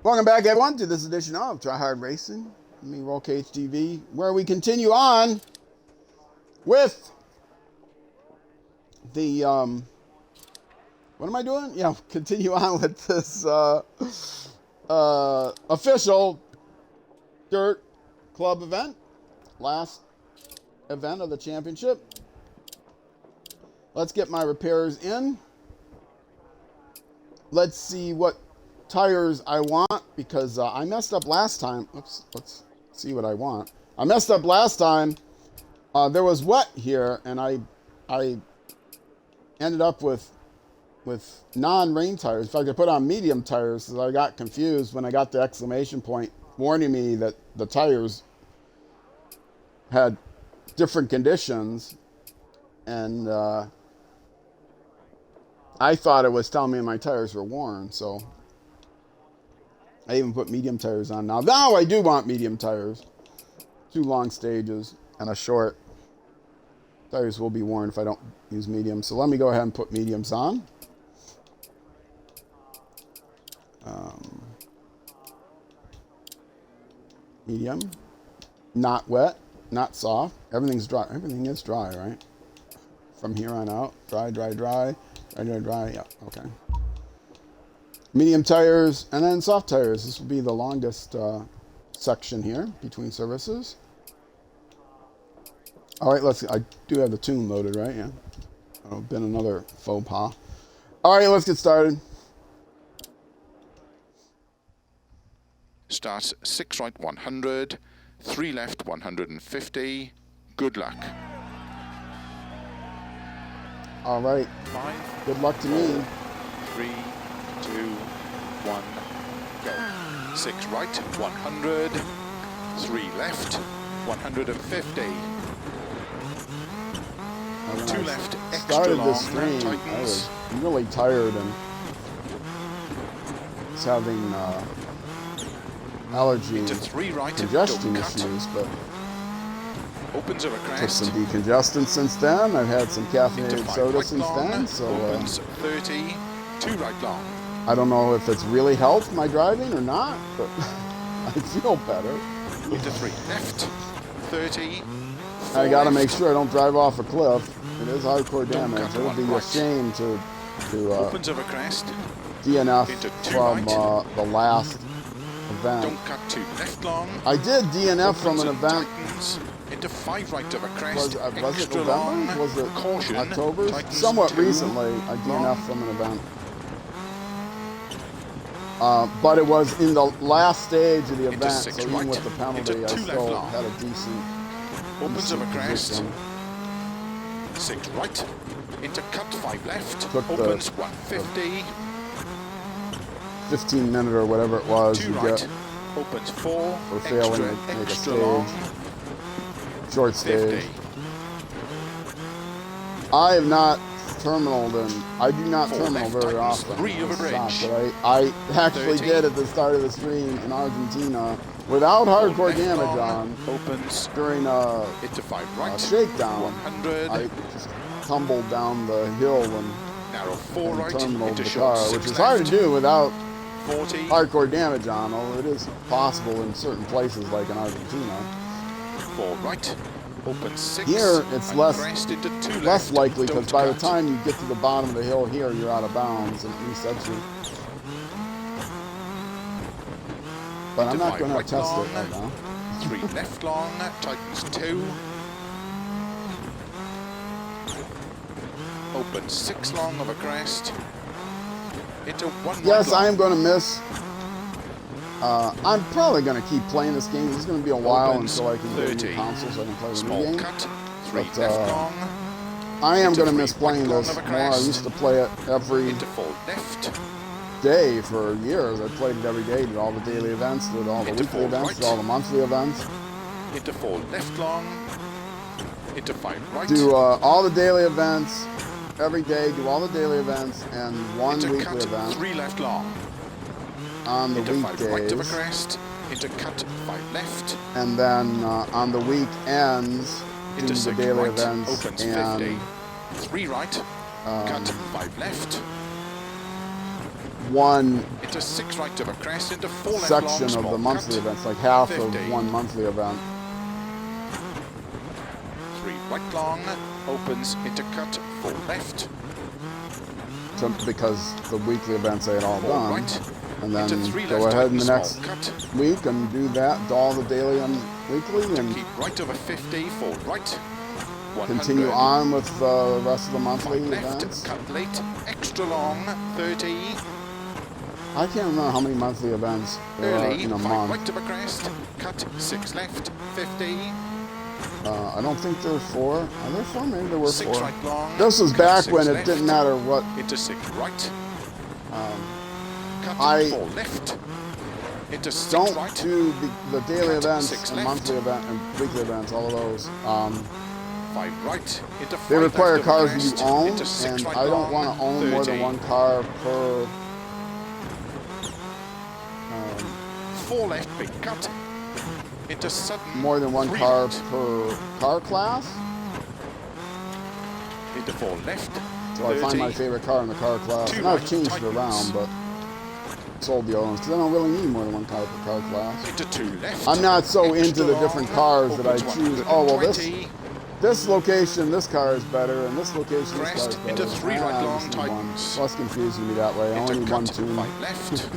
Welcome back, everyone, to this edition of Try Hard Racing. Me, Roll Cage TV, where we continue on with the what am I doing? Yeah, continue on with this official dirt club event, last event of the championship. Let's get my repairs in. Let's see what tires I want, because I messed up last time. Oops, let's see what I want. I messed up last time. There was wet here, and I ended up with non-rain tires. In fact, I put on medium tires because I got confused when I got the exclamation point warning me that the tires had different conditions, and I thought it was telling me my tires were worn, so I even put medium tires on now. Now I do want medium tires. 2 long stages and a short. Tires will be worn if I don't use medium. So let me go ahead and put mediums on. Medium. Not wet, not soft. Everything's dry. Everything is dry, right? From here on out. Dry, dry, dry. Dry, dry, dry. Yeah, okay. Medium tires, and then soft tires. This will be the longest section here between services. All right, let's see. I do have the tune loaded, right? Yeah. Oh, been another faux pas. All right, let's get started. Starts 6 right 100, 3 left 150. Good luck. All right. 5. Good luck to me. 3, 2, 1, go. 6 right 100, 3 left 150. 2 left extra Started long. this stream, I was really tired and was having allergy Into 3 right, congestion don't cut. issues, but Opens of a took crest. some decongestant since then. I've had some Into caffeinated 5 soda right since long. then, so Opens 30, 2 right long. I don't know if it's really helped my driving or not, but I feel better. Into 3 left, 30. I gotta left. make sure I don't drive off a cliff. It is hardcore Don't damage. cut It would be one a right. shame to Opens of a crest. DNF Into 2 from right. the last event. Don't cut 2 left long. I did DNF from Opens an and event. tightens. Into 5 right of a crest. Was it extra November? long. Was it Caution. October? Tightens Somewhat 2 recently, I DNF'd long. from an event. But it was in the last stage of the Into event, 6 so even right. with the penalty, Into I 2 left still long. had a decent Opens of a crest. position. 6 right. Into cut 5 left. Took the- Opens 150. 15-minute or whatever it was 2 you right. get Opens 4. for failing Extra, to make a extra stage. long. Short stage. 50. I have not terminaled, and I do not 4 terminal left, very tightens often. 3 over Stop, bridge. but I actually 30. did at the start of the stream in Argentina without hardcore left damage long. on Opens during a into 5 right. shakedown. 100. I just tumbled down the hill and Narrow 4 right. terminaled Into the short car, 6 which is left. hard to do without 40. hardcore damage on, although it is possible in certain places like in Argentina. 4 right. Opens 6. Here, it's and less crest into 2 less left. likely, because Don't by the cut. time you get to the bottom of the hill here, you're out of bounds and it resets you. But I'm Into not 5 going to right test long. it right now. 3 left long. Tightens 2. Opens 6 long of a crest. Into 1 Yes, right long. I am going to miss. I'm probably going to keep playing this game. It's going to be a while Opens until I can get a 30. new console so I can play the new Small game. cut. 3 But, left long. I am Into going to 3 miss playing right long this of a more. I crest. used to play it every Into 4 left. day for years. I played it every day, did all the daily events, did all the Into weekly 4 events, right. did all the monthly events. Into 4 left long. Into 5 right. Do all the daily events every day, do all the daily events and one Into weekly cut event 3 left long. on the Into 5 right of a weekdays. crest. Into cut 5 left. And then on the weekends, do Into the 6 daily right. events Opens and 50. 3 right. Cut 5 left. one Into 6 right of a crest, into 4 left section long, of small the monthly cut. events, like half 50. of one monthly event. 3 right long, opens into cut, 4 left. Because the weekly events I had all 4 done. right. And then Into 3 go left, ahead in the small next cut. week and do that, do all the daily and weekly, and Keep right over 50, 4 right. 100. continue on with the rest of the monthly 5 left, events. cut late, extra long, 30. I can't remember how many monthly events there are Early, in a 5 month. right of a crest, cut, 6 left, 50. I don't think there are 4. Are there 4? Maybe there were 6 4. right long. This was cut, back 6 when it left, didn't matter what. Into 6 right. Cut, I 4 left. Into 6 don't right. do the daily Cut, events 6 and left. monthly event and weekly events, all of those. 5 right. Into 5 They require left of a cars that crest, you own, into 6 and right I don't long, want to own more than 30. one car per. 4 left, big cut. Into sudden. More than one 3 car right. per car class. Into 4 left. So I find my 30. favorite car in the car class. 2 And I've right, changed it tightens. around, but sold the old ones because I don't really need more than one car per car class. Into 2 left. I'm not so into Extra the different long, cars that I opens choose. Oh well, 120. this location, this car is better, and this location, this car is Crest, better. into 3 right I long, just need one. tightens. Less confusing me that way. I only Into need one cut, tune. 5 left.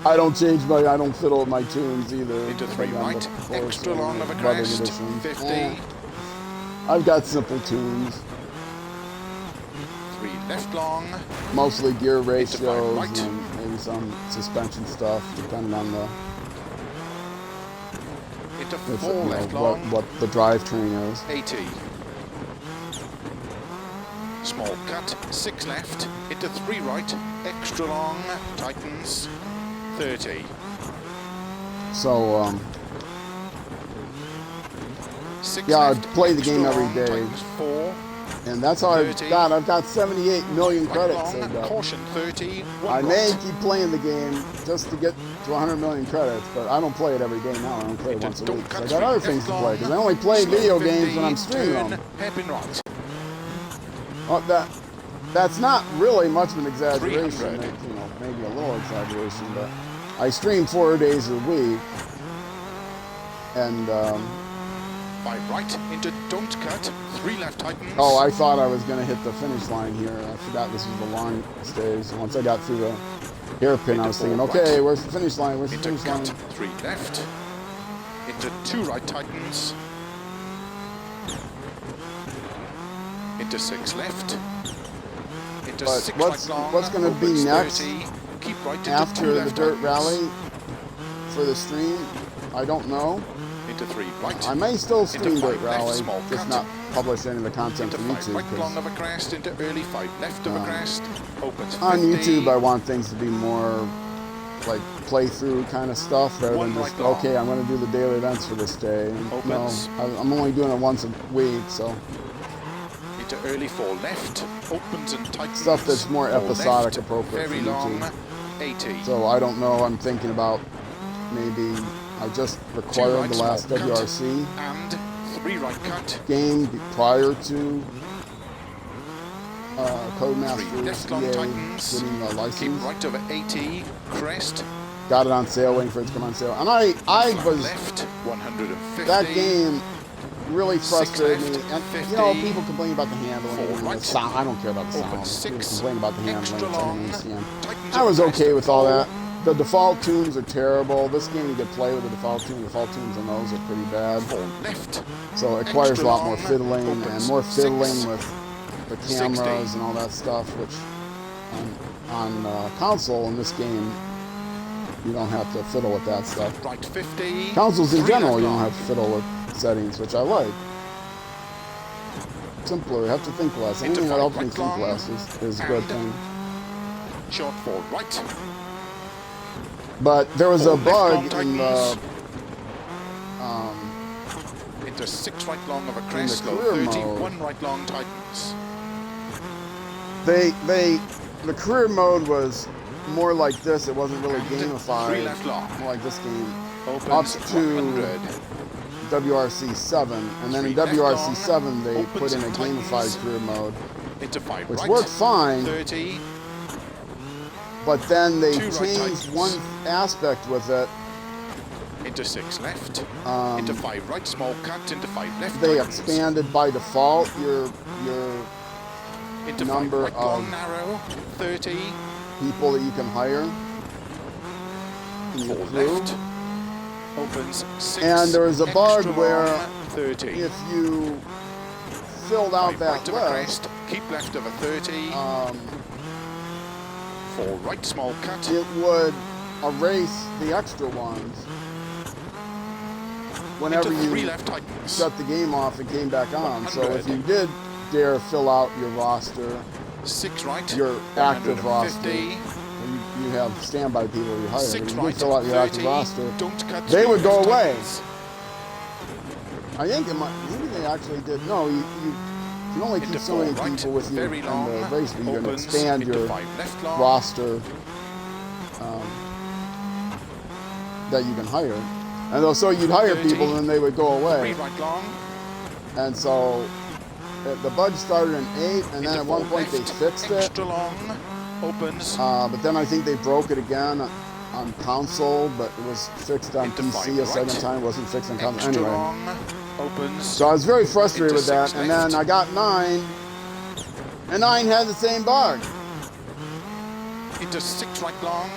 I don't fiddle with my tunes either. Into Like 3 on the right. Force Extra and long the of a Weathering crest. Editions. 50. I've got simple tunes, 3 left long. mostly gear ratios right. and maybe some suspension stuff, depending on the Into if, 4 left long. what the drivetrain is. 80. Small cut, 6 left, into 3 right, extra long, tightens, 30. So 6 yeah, I left, play the extra game every long, day. tightens, 4. and that's how I've 30. got. I've got 78 million Right credits long, saved up. caution, 30. 1 I right. may keep playing the game just to get to 100 million credits, but I don't play it every day now. I only play it once a Don't week. So cut I got 3 other left things to play long, because I only play slow video 50, games when I'm streaming turn, them. hairpin right. Oh, that's not really much of an exaggeration. 300. Maybe a little exaggeration, but I stream 4 days a week, and 5 right, into don't cut, 3 left, tightens. oh, I thought I was going to hit the finish line here. I forgot this was the long stage. Once I got through the hairpin, I was thinking, Into 4 okay, right. where's the finish line? Where's the Into finish line? cut, 3 left, into 2 right, tightens. Into 6 left. Into But 6 what's- right long. what's gonna be opens next 30, keep right into 2 After the left, dirt tightens. rally for the stream, I don't know. Into 3 right. I may still stream Into 5 dirt left, rally, small just cut. not publish any of the content Into for 5 YouTube. right 'Cause long of a crest. Into early 5 left of a crest. Opens 50. on YouTube, I want things to be more like playthrough kind of stuff rather than 1 just, right long. okay, I'm going to do the daily events for this day. And, Opens. I'm only doing it once a week, so Into early 4 left. Opens and tightens. stuff that's more 4 episodic left, appropriate very for long. YouTube. 80. So I don't know. I'm thinking about maybe I just 2 required right, the last small cut, WRC and 3 right cut. game prior to Three Codemasters left long EA tightens. getting the Keep license. right over 80. Crest. Got it on sale, waiting for it to come on sale. And I Flat was left. 150. that game really frustrated me. left, And 50. People complain about the handling 4 and the right. sound. I don't care about the Open sound. 6. People complain about the handling. Extra which I don't long. understand. Tightens I was over crest okay at with all 4. that. The default tunes are terrible. This game you could play with the default tune. The default tunes on those are pretty bad. 4 left. So it requires Extra a lot more long, fiddling opens and more 6, fiddling with the cameras 60. and all that stuff, which on console in this game you don't have to fiddle with that stuff. Right 50. Consoles in 3 general left you don't long. have to fiddle with settings, which I like. Simpler, you have to think less. Into Anything that 5 helps me right think long. less is a good And thing. Short 4 right. But there was a 4 left long bug in the Into 6 right long of a crest. the Low career 30. mode. 1 right long tightens. the career mode was more like this. It wasn't really And gamified. 3 left long. More like this game. Opens Up to 100. WRC 7, and then in 3 left WRC long, 7 they opens put in a and gamified tightens. career mode, Into 5 which right. worked fine, 30. But then they 2 right changed tightens. one aspect with it. Into 6 left. Into 5 right, small cut. Into 5 left. They tightens. expanded by default your Into 5 number right, long, of narrow. 30. people that you can hire in your 4 crew. left. Opens 6. And there was a bug extra where long, 30. if you filled out 5 that right of a crest. list, Keep left of a 30. 4 right, small cut. it would erase the extra ones. Whenever Into 3 you left tightens. shut the game off, it came back on. So 100. if you did dare fill out your roster, 6 right. your active roster, 150. and you have standby people you hire, 6 if you right. did fill out your active 30. roster, Don't cut. they 3 would go left away. tightens. I think maybe they actually did. No, you can only keep Into so many 4 right, people with you very in long, the race, but you can opens, expand into your 5 left long. roster that you can hire. And so you'd hire 30, people and then they would go 3 away. right long. And so the bug started in 8, and then Into at one 4 point they left, fixed it. extra long. Opens. But then I think they broke it again on console, but it was fixed on Into PC 5 a second right, time. It wasn't fixed on console. extra Anyway. long. Opens. So I was very frustrated Into with that. 6 And left. then I got 9, and 9 had the same bug. Into 6 right long.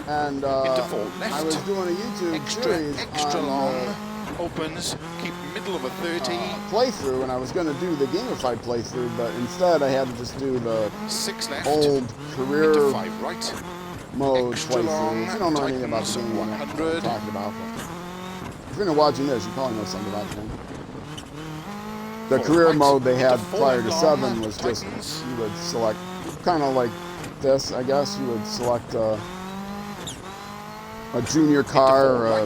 And Into 4 left. I was doing a YouTube Extra, series extra on long. Opens. Keep middle of a 30. playthrough, and I was going to do the gamified playthrough, but instead I had to just do the 6 left. old career Into 5 right. mode extra long, playthrough. If you don't know anything about the tightens, game, you know what 100. I'm talking about. But if you're watching this, you probably know something about the game. The 4 career right, mode they into had 4 prior to long, 7 was just, tightens. you would select, kind of like this, I guess. You would select a junior car or a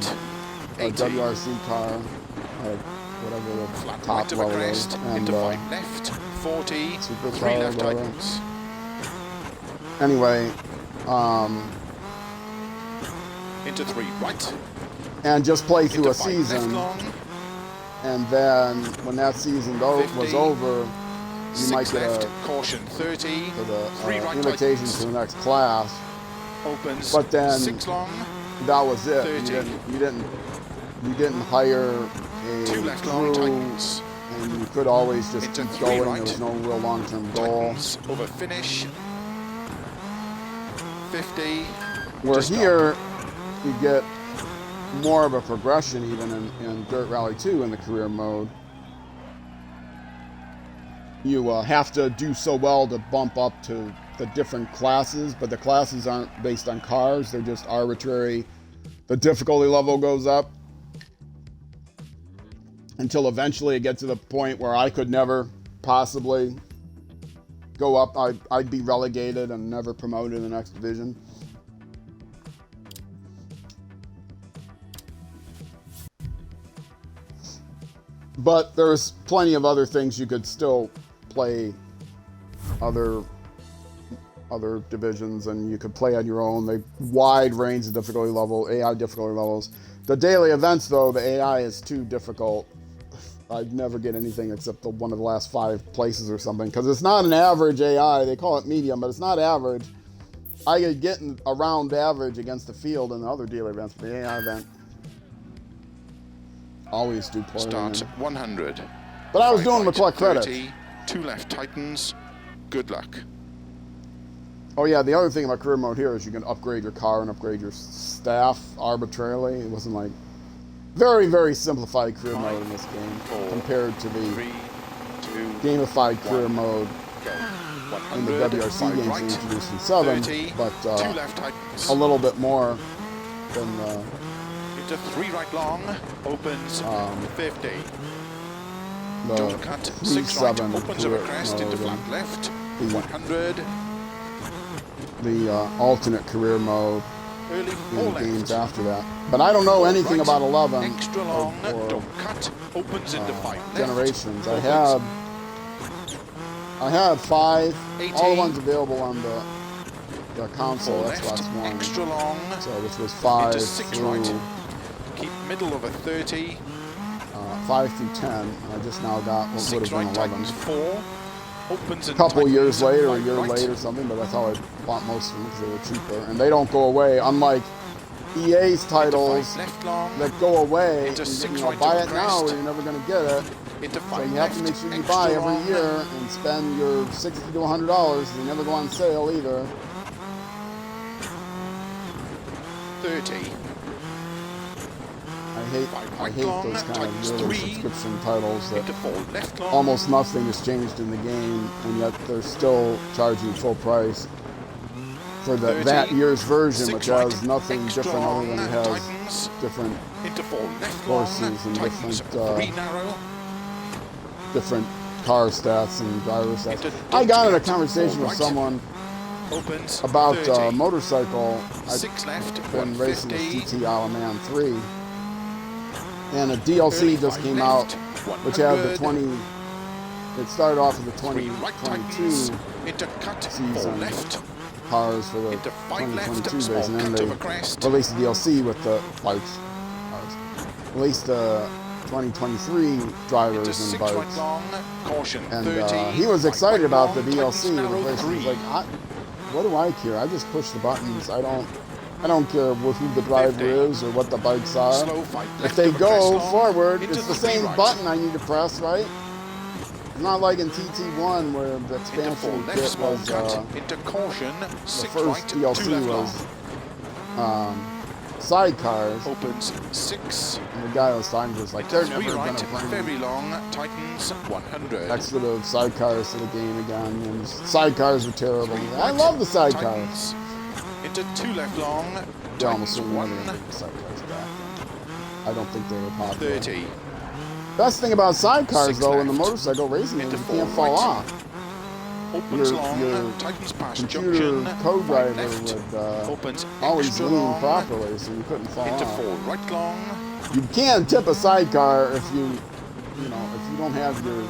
80. WRC car, like whatever the Flat top right of a level is, crest. and Into 5 left. 40. Super 3 car, left whatever. tightens. anyway, Into 3 right. and just play through Into a 5 left season, long. and then when that season 50. was over, you 6 might get left. a Caution 30. 3 right invitation tightens. to the next class. Opens. But then 6 long. that was it. 30. You didn't hire a 2 left long crew, tightens. and you could always just Into keep 3 going. right. There was no real long-term goal. Tightens. Over finish. 50. Where to stop. here, you get more of a progression even in Dirt Rally 2 in the career mode. You have to do so well to bump up to the different classes, but the classes aren't based on cars, they're just arbitrary. The difficulty level goes up until eventually it gets to the point where I could never possibly go up. I'd be relegated and never promoted in the next division. But there's plenty of other things you could still play, other divisions, and you could play on your own. They wide range of difficulty level, AI difficulty levels. The daily events, though, the AI is too difficult. I'd never get anything except one of the last 5 places or something, because it's not an average AI. They call it medium, but it's not average. I could get around average against the field in the other daily events, but the AI event always do poorly. Start 100. But I was 5 doing right, McCluck credits. 30. 2 left tightens. Good luck. Oh yeah, the other thing about career mode here is you can upgrade your car and upgrade your staff arbitrarily. It wasn't like very, very simplified career mode in this game 4, compared to the 3, 2, gamified career 1. mode Go. in the 100. WRC 5 games right. they introduced in 7, 30. but 2 left tightens. a little bit more than the Into 3 right long. Opens 50. Don't cut. 6 right. 7 Opens of a career crest into mode, flat left. the- 100. the alternate career mode Early in 4 the games left. after that. But I don't know anything Right. about 11 Extra long. or Don't cut. Opens into 5 left. generations. Opens I had 5, 80. all the ones available on the console, 4 Xbox left. One. Extra long. So which was 5 Into 6 through right. Keep middle of a 30. 5 through 10. I just now got what would 6 have been right 11. tightens 4. Opens a and couple years tightens later, a right, year right. late or something, but that's how I bought most of them because they were cheaper. And they don't go away, unlike EA's titles Into 5 left long. that go away. Into And, 6 you know, right buy of it a now or crest. you're never going to get it. Into 5 So you left. have to make sure you extra buy every long. year and spend your $60 to $100. They never go on sale either. 30. I hate those kind of yearly subscription titles that Into 4 left long. almost nothing has changed in the game, and yet they're still charging full price for 30, that year's version, 6 which right, has nothing extra different other than it long, has tightens. different Into 4 left horses long. and Tightens. 3 narrow. different car stats and driver stats. Into I got in a cut, conversation 4 with right. someone Opens about 30. motorcycle. 6 left. I've been racing this 150. GT Isle of Man 3, and a DLC just 35 came left, out, which had the 100. 20. It started off with the 3 right tightens. 2022 Into cut. 4 season left. cars for the Into 5 left. 2022 Small version, and cut then of a they crest. released the DLC with the bikes. Released the 2023 Into drivers and 6 bikes. right long. Caution. And 30. he was 5 excited right about the long, tightens DLC. narrow, The 3. was like, what do I care? I just push the buttons. I don't care who the driver 50. is or what the bikes are. Slow 5 If left they of a go crest long, forward, into it's the 3 same right. button I need to press, right? It's not like in TT1 where the Into 4 expansion left. kit Small was cut. Into caution. the 6 first right. 2 DLC left was long. sidecars. Opens 6. And the guy I was talking to was like, Into they're 3 never right. going to bring Very long. Tightens 100. expletive sidecars to the game again. And sidecars are terrible. 3 I right, love the sidecars. tightens. Into 2 left long. They almost Tightens certainly 1. never bring the sidecars back. I don't think they were popular. 30. Best thing about sidecars, 6 though, in the left. motorcycle racing is Into you 4 can't fall right. off. Opens Your long. Tightens past computer junction. co-driver 5 left. would Opens always extra lean long. properly, so you couldn't fall Into off. 4 right long. You can tip a sidecar if you don't have your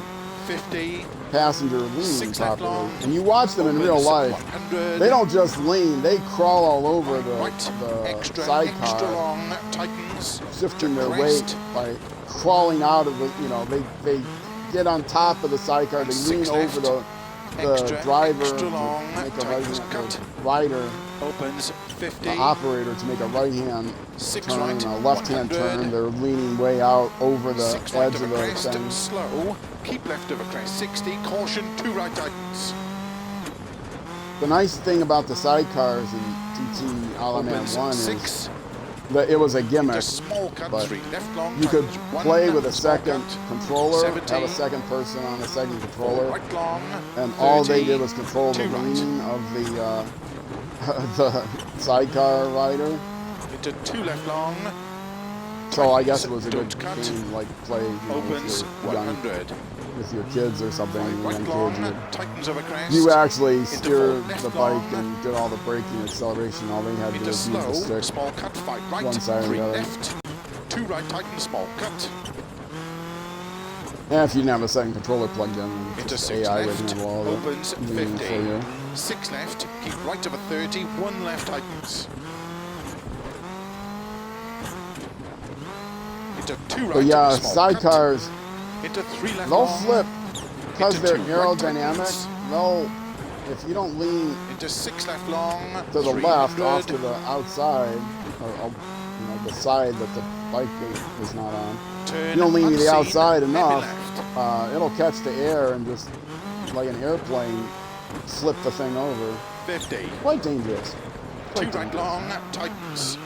50. passenger leaning 6 left properly. long. And you watch them in Opens real life. 100. They don't just lean; they crawl all over Right. the Extra sidecar, long. Tightens. shifting their crest. weight by crawling out of the. They get on top of the sidecar. They 6 lean left. over the Extra driver extra to long. make a Tightens right cut. hand, rider, Opens 50. the operator to make a right hand 6 turn right. and a left hand 100. turn. They're leaning way out over the 6 right edge of of a the crest. thing. Slow. Keep left of a crest. 60. Caution. 2 right tightens. The nice thing about the sidecars in TT Isle of Man Opens 1 is 6. that it was a gimmick. Just small cut. but 3 left long. You could tightens 1. play with a Small second cut. controller, 70. have a second person on a second 4 controller, right long. and all they 30. did was control the 2 right. leaning of the the sidecar rider. Into 2 left long. So I guess it was a good Don't cut. game, like play Opens with, your young, 100. with your kids or something. 5 Young right kids, long. Tightens of a crest. you actually Into steered 4 left the bike long. and did all the braking, acceleration. All they had to do Into was use the slow. stick. Small cut. 5 right. One side or 3 the other. left. 2 right tightens. Small cut. And if you didn't have a second controller plugged in, then Into just 6 AI would left. handle all the Opens leaning 50. for you. 6 left. Keep right of a 30. 1 left tightens. Into 2 right. But yeah, small cut. sidecars, Into 3 left they'll long. flip because Into they're 2 right aerodynamic. tightens. They'll, if you don't lean Into 6 left long. to the left, off to 300. the outside, or the side that the bike is not on. Turn You don't lean to the unseen, outside heavy enough, left. it'll catch the air and just, like an airplane, flip the thing over. 50. Quite dangerous. 2 Quite right dangerous. long. Tightens.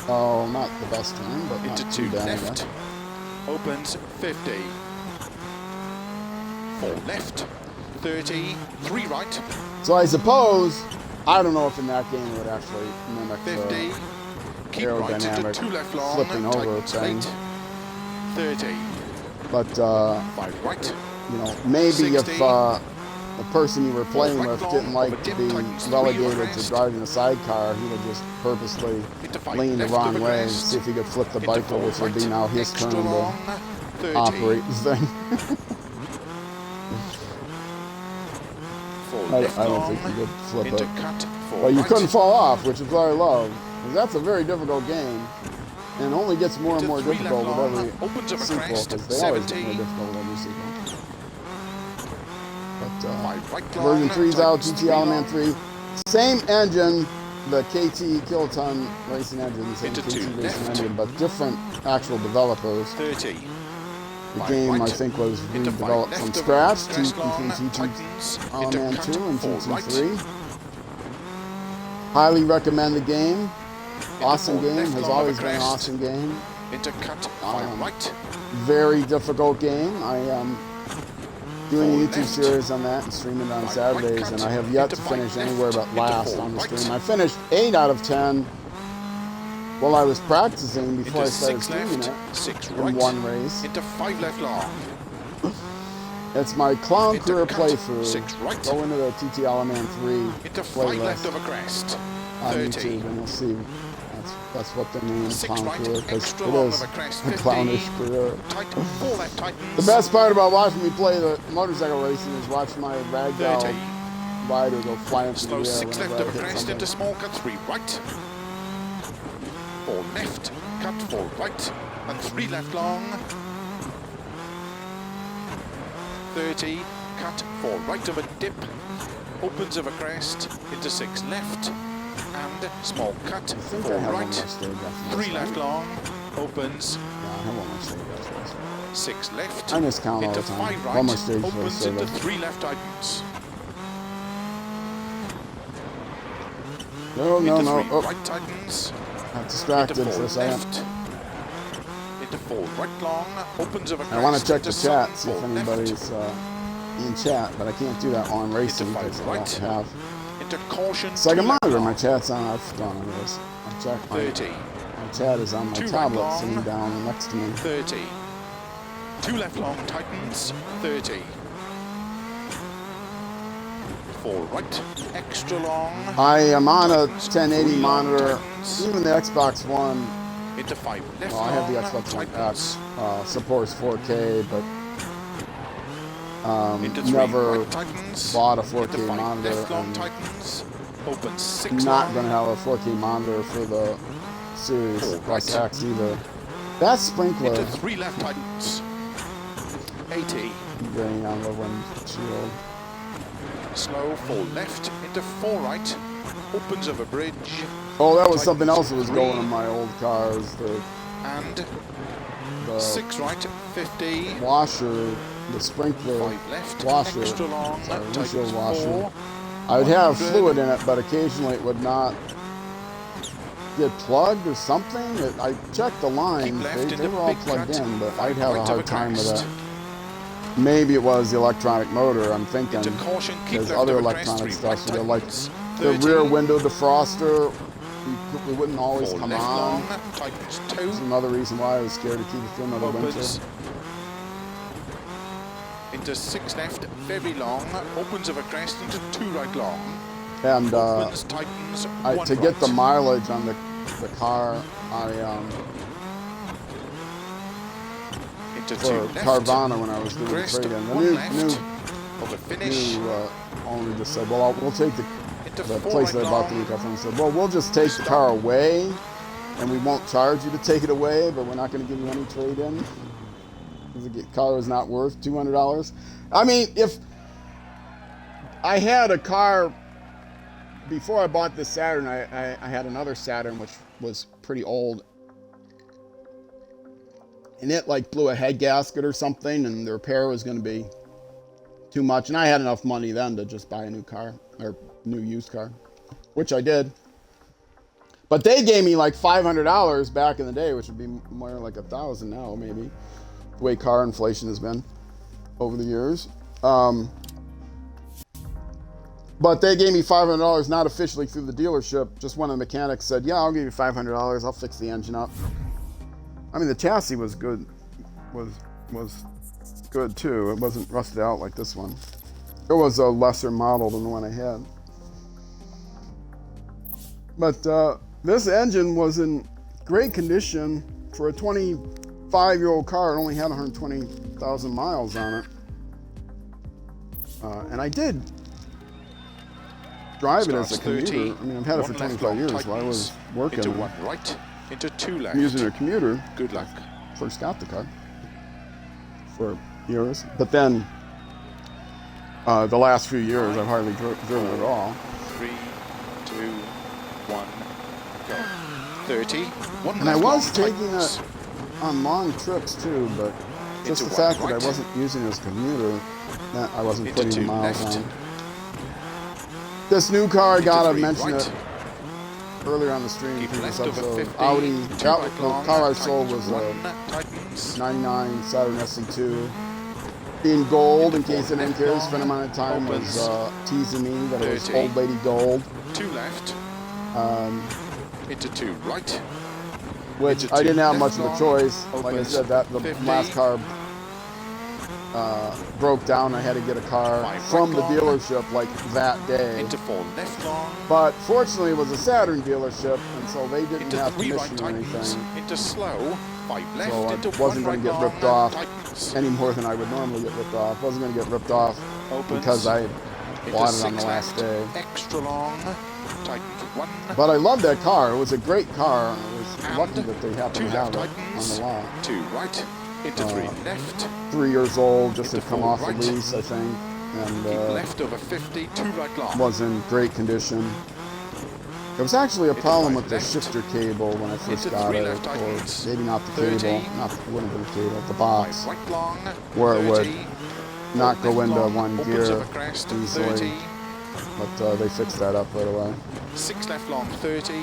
Oh, not the best turn, but not Into too 2 bad. I left. guess. Opens 50. 4 left. 30. 3 right. So I suppose, I don't know if in that game it would actually mimic 50. the Keep right into aerodynamic 2 left long. flipping over Tightens thing. late. 30. But 5 right. maybe 60. if the person you were playing right with long, didn't like over to dip, be tightens 3 relegated over crest. to driving a sidecar, he would just purposely Into 5 lean the left wrong over way and crest. see if he could flip the Into bike 4 over, which would be right. now his Extra turn long. to 30. operate the thing. 4 I left don't long. think you could flip Into it. cut. 4 But you right. couldn't fall off, which is what I love. 'Cause that's a very difficult game. And it only gets more and Into more 3 difficult left with long. every Opens of a sequel, crest. because they always get 70. more difficult with every sequel. But right version long, 3's out, tightens GT Element long. 3. Same engine, the KT Kiloton racing engine, same Into KT 2 racing left. engine, but different actual developers. 30. The 5 game, I right. think, was Into 5 redeveloped left from of scratch crest between long, GT tightens. Into Element cut 2 and 4 GT right. 3. Highly recommend the game. Awesome 4 game, left has long always of a been an crest. awesome game. Into cut 5 right. Very difficult game. I am doing a 4 YouTube left. series on that and streaming it on 5 Saturdays, right and cut. I have yet Into to 5 finish left. anywhere but Into last 4 on the right. stream. I finished 8 out of 10 while I was practicing before Into I started 6 streaming left. it 6 in right. one race. Into 5 left long. It's my clown Into career cut, playthrough. 6 right. Go into the TT Element 3 Into 5 left playlist of a crest. on 30. YouTube, and you'll see that's what they mean, 6 clown right, career, because extra it long is of a crest. a 50. clownish career. Tight 4 left tightens. The best part about watching me play the motorcycle racing is watching my ragdoll 30. rider go flying through Slow the air 6 left whenever of I a hit crest into something. small cut 3 right. 4 left, cut 4 right, and 3 left long. 30, cut 4 right of a dip, opens of a crest, into 6 left, and small cut I think 4 I have one right, more stage after 3 this, left right? long, opens, Yeah, I have one more stage after this. 6 left, I miscount all into the time. 5 One more right, stage for the opens into survey. 3 left tightens. No, Into 3 oh, right tightens. I'm distracted Into for 4 a second. left. Into 4 right long. Opens of a crest. I want to check into the chat, 7, see if 4 left. anybody's in chat, but I can't do that while I'm racing Into 5 because I right. don't have. Into caution. So I 2 can left monitor my long. chat's on. I've done this. I'll check my 30. chat is on my 2 right tablet long. sitting down next to me. 30. 2 left long tightens. 30. 4 right. Extra long. I am on a Tightens. 1080 3 long monitor. tightens. Even the Xbox One, Into 5 left well, I have the long. Xbox One Tightens. X, supports 4K, but Into 3 never right tightens. bought a Into 4K 5 monitor. left long And tightens. Opens 6 not long. going to have a 4K monitor for the Series 4 Plus right. X either. That sprinkler Into 3 left tightens. 80. getting on the windshield. Slow 4 left into 4 right. Opens of a bridge. Oh, that was something Tightens else that was 3. going on my old cars. And The 6 right 50. washer, the sprinkler 5 left. washer, Extra long. sorry, Tightens windshield washer. 4. I would have 100. fluid in it, but occasionally it would not get plugged or something. I checked the lines, left they into were all big plugged cut, in, but 5 I'd have a right of hard time with crest. it. Maybe it was the electronic motor, I'm thinking. Into caution. Keep There's left other of a crest. electronic 3 stuff, right so they're like tightens. the 30. rear window defroster, we wouldn't always 4 come left on. long. Tightens 2. That's another reason why I was scared to keep it through another winter. Opens. Into 6 left. Very long. Opens of a crest into 2 right long. And Opens, tightens, 1 to right. get the mileage on the car, Into 2 for left. Carvana when I was doing the Crest, trade-in. The 1 new left. Of a finish. owner just said, well, we'll take Into the 4 place right that I bought the long. new car from said, well, we'll just take the car away, and we won't charge you to take it away, but we're not going to give you any trade-in. Because the car is not worth $200. I mean, if I had a car before I bought this Saturn, I had another Saturn which was pretty old, and it like blew a head gasket or something, and the repair was going to be too much, and I had enough money then to just buy a new car or new used car, which I did. But they gave me like $500 back in the day, which would be more like $1,000 now, maybe, the way car inflation has been over the years. But they gave me $500, not officially through the dealership. Just one of the mechanics said, yeah, I'll give you $500. I'll fix the engine up. I mean, the chassis was good, was good too. It wasn't rusted out like this one. It was a lesser model than the one I had. But this engine was in great condition for a 25-year-old car. It only had 120,000 miles on it. And I did drive it as a commuter. 30, I mean, I've had it for 1 left 25 long years while I was tightens. working. Into 1 right. Into 2 left. I'm using a commuter. Good luck. First got the car for years, but then The last few years, I've hardly driven at all. 3, 2, 1, go. 30. One And I left was long, taking tightens. it on long trips too, but just Into the fact one that I right. wasn't using it as a commuter, that I wasn't Into putting the 2 miles left. on. This new car I Into got, I 3 mentioned right. it earlier on the stream, Keep previous left over episode. 50. Audi, 2 that, right the long, car I sold tightens. was 1 a tightens. 99 Saturn SC2 in gold, in Into case 4 anyone left cares. A long, friend of mine at the time opens. was teasing me that it was 30. old lady gold, 2 left. Into 2 right. which Into I 2 didn't have left much of a long, choice. Like I opens. said, that the 50. last car broke down. I had to get a car 5 from right the long. dealership like that day. Into 4 left long. But fortunately, it was a Saturn dealership, and so they didn't Into have 3 right commission or tightens. anything. Into slow. 5 left. So I Into wasn't 1 going right to get long, ripped off tightens. any more than I would normally get ripped off. Wasn't going to get ripped off Opens. because I Into bought it 6 on the last left. day. Extra long. Tightens 1. But I loved that car. It was a great car. I was And lucky that they happened 2 to have left it tightens. on the lot. 2 right. Into 3 left. 3 years old, just Into had come 4 off right. the lease, I think, Keep and left over 50. 2 right long. was in great condition. There was actually a Into problem 5 with the left. shifter cable when I first Into got 3 it, left or tightens. maybe not the 30. cable, not it wouldn't have been the cable, the 5 box, right long. where it 30. would not Four go left into long, one opens gear over crest. easily. 30. But they fixed that up right away. 6 left long. 30.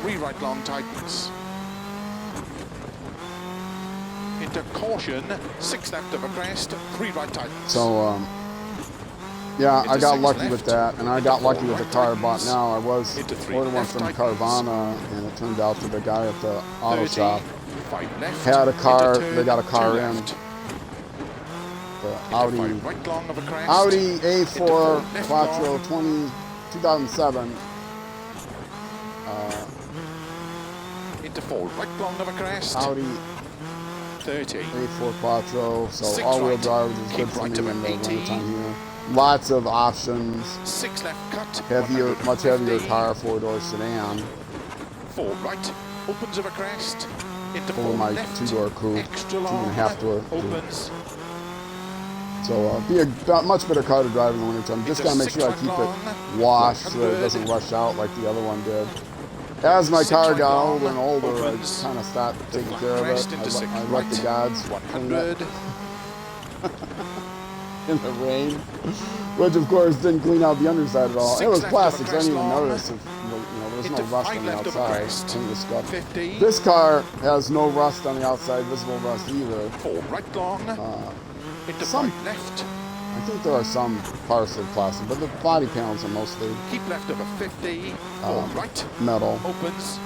3 right long tightens. Into caution. 6 left over crest. 3 right tightens. So, yeah, I Into got 6 lucky left. with that, and I Into got 4 lucky with the right car I bought tightens. now. I was Into 3 ordered one left from tightens. Carvana, and it turned out that the guy at the auto 30. shop 5 left. had a car. Into turn, They got a car 2 in. left. The Into Audi 5 right long over crest. Audi Into A4 4 left Quattro long. 2007. Into 4 right long over crest. Audi 30. A4 Quattro, so 6 all-wheel right. drive is Keep good for right me over in the 80. wintertime here. Lots of options. 6 left cut. Heavier, much heavier 150. car, 4-door sedan. 4 right. Opens over crest. Into 4 Over my left. 2-door coupe, Extra long. 2.5-door coupe. Opens. So be a much better car to drive in the wintertime. Just gotta make sure I keep it washed so that it doesn't rush out like the other one did. As my 6 car right got long, older and older, I opens. kind of stopped taking Flat care of crest it. into 6 I right. let the gods clean it 100. in the rain, which of course didn't clean out the underside at all. 6 It was left plastic, over so I didn't even crest long. notice if there was no Into rust 5 on the left over outside. crest. Clean the scuff. 50. This car has no rust on the outside, visible rust either. 4 right long. Into some- 5 left. I think there are some parts of plastic, but the body panels are mostly Keep left over 50. 4 right. metal. Opens.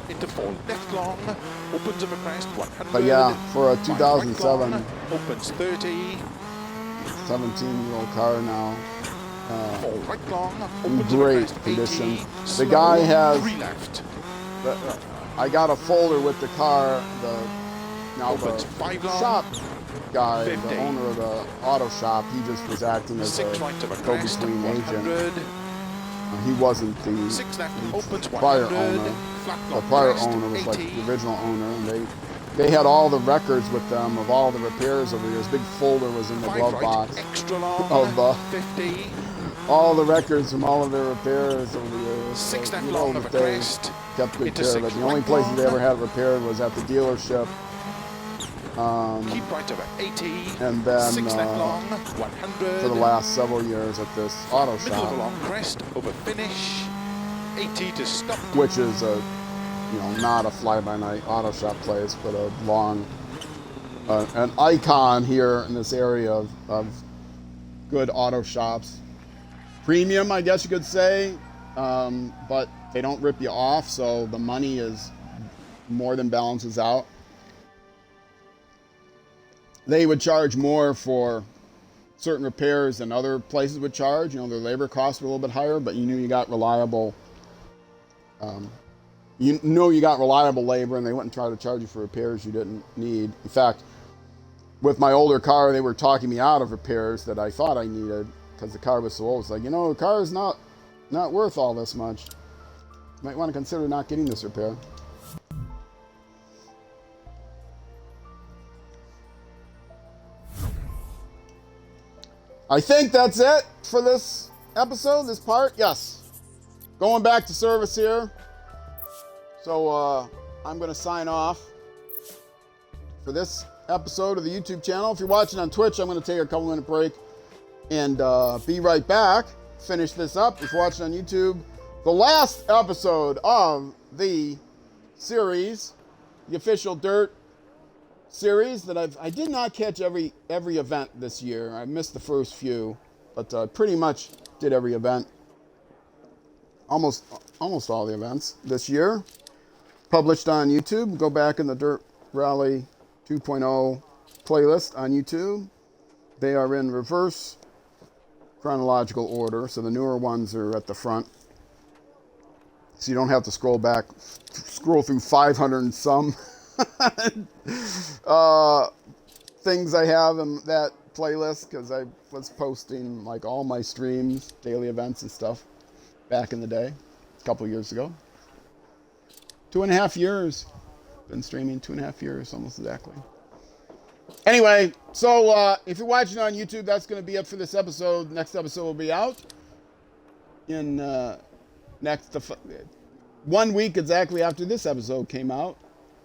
Into 4 left long. Opens over crest. 100. But yeah, for a 5 right 2007 long, opens 30. 17-year-old car now, 4 right long. in Opens over great crest. condition. 80. The Slow, guy has 3 left. I got a folder with the car. Now Opens the 5 long. shop guy, 50. the owner of the auto shop, he just was acting as 6 a right over crest. go-between agent. 100. He wasn't the 6 left. Opens 100. prior owner. Flat The long prior crest. owner was like 80. the original owner, and they had all the records with them of all the repairs over the years. Big folder was in the 5 glove right. box Extra long. of 50. all the records from all of their repairs over the years. 6 So left you long know over that they crest. kept good Into care of 6 it. The only right places they long. ever had it repaired was at the dealership. Keep right over 80. And then 6 left long. 100. for the last several years at this auto Middle of a shop, long crest. Over finish. 80 to stop. which is not a fly-by-night auto shop place, but a long, an icon here in this area of good auto shops. Premium, I guess you could say, but they don't rip you off, so the money is more than balances out. They would charge more for certain repairs than other places would charge. Their labor costs were a little bit higher, but you knew you got reliable. You got reliable labor, and they wouldn't try to charge you for repairs you didn't need. In fact, with my older car, they were talking me out of repairs that I thought I needed because the car was so old. It's like, the car is not worth all this much. You might want to consider not getting this repair. I think that's it for this episode, this part. Yes. Going back to service here. So I'm going to sign off for this episode of the YouTube channel. If you're watching on Twitch, I'm going to take a couple minute break and be right back. Finish this up. If you're watching on YouTube, the last episode of the series, the official DiRT series that I did not catch every event this year. I missed the first few, but pretty much did every event. Almost all the events this year. Published on YouTube. Go back in the DiRT Rally 2.0 playlist on YouTube. They are in reverse chronological order, so the newer ones are at the front. So you don't have to scroll through 500 and some things I have in that playlist, because I was posting like all my streams, daily events and stuff back in the day, a couple years ago. 2.5 years. Been streaming 2.5 years, almost exactly. Anyway, so if you're watching on YouTube, that's going to be it for this episode. Next episode will be out in 1 week exactly after this episode came out.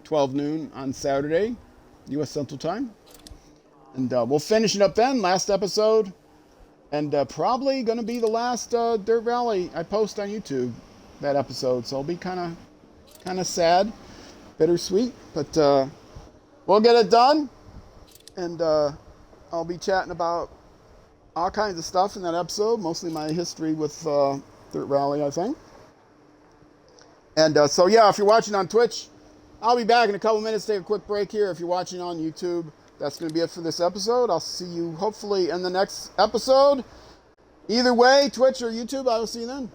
12 noon on Saturday, U.S. Central Time. And we'll finish it up then, last episode. And probably going to be the last DiRT Rally I post on YouTube, that episode. So it'll be kind of sad, bittersweet. But we'll get it done. And I'll be chatting about all kinds of stuff in that episode, mostly my history with DiRT Rally, I think. And so, yeah, if you're watching on Twitch, I'll be back in a couple minutes. Take a quick break here. If you're watching on YouTube, that's going to be it for this episode. I'll see you hopefully in the next episode. Either way, Twitch or YouTube, I will see you then.